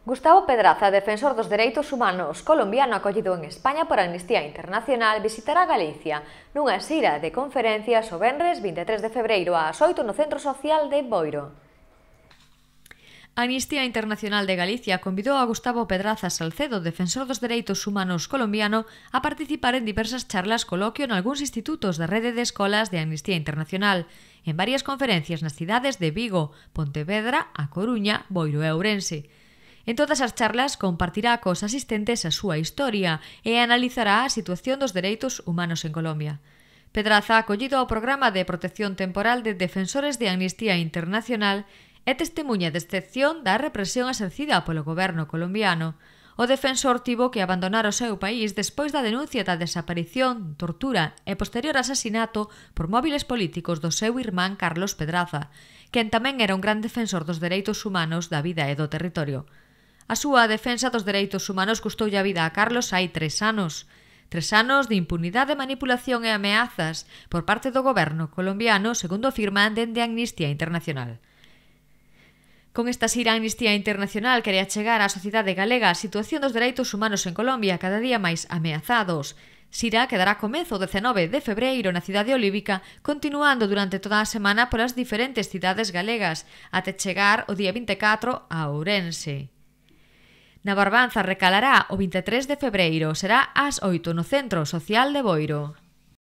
Gustavo Pedraza, defensor dos dereitos humanos colombiano acollido en España por Amnistía Internacional, visitará Galicia nunha xira de conferencias o venres 23 de febreiro ás 8 no Centro Social de Boiro. A Amnistía Internacional de Galicia convidou a Gustavo Pedraza Salcedo, defensor dos dereitos humanos colombiano, a participar en diversas charlas coloquio en algúns institutos da rede de escolas de Amnistía Internacional, en varias conferencias nas cidades de Vigo, Pontevedra, A Coruña, Boiro e Ourense. En todas as charlas compartirá cos asistentes a súa historia e analizará a situación dos dereitos humanos en Colombia. Pedraza, acollido ao programa de protección temporal de defensores de Amnistía Internacional, é testemunha de excepción da represión exercida polo goberno colombiano. O defensor tivo que abandonar o seu país despois da denuncia da desaparición, tortura e posterior asasinato por móviles políticos do seu irmán Carlos Pedraza, quen tamén era un gran defensor dos dereitos humanos da vida e do territorio. A súa defensa dos dereitos humanos custoulle a vida a Carlos hai 3 anos. 3 anos de impunidade, manipulación e ameazas por parte do goberno colombiano, segundo afirman dende Amnistía Internacional. Con esta xira, Amnistía Internacional quere achegar á sociedade galega a situación dos dereitos humanos en Colombia cada día máis ameazados. Xira que dará comezo o 19 de febreiro na cidade olívica, continuando durante toda a semana polas diferentes cidades galegas, até chegar o día 24 a Ourense. Na Barbanza recalará o 23 de febreiro, será ás 8 no Centro Social de Boiro.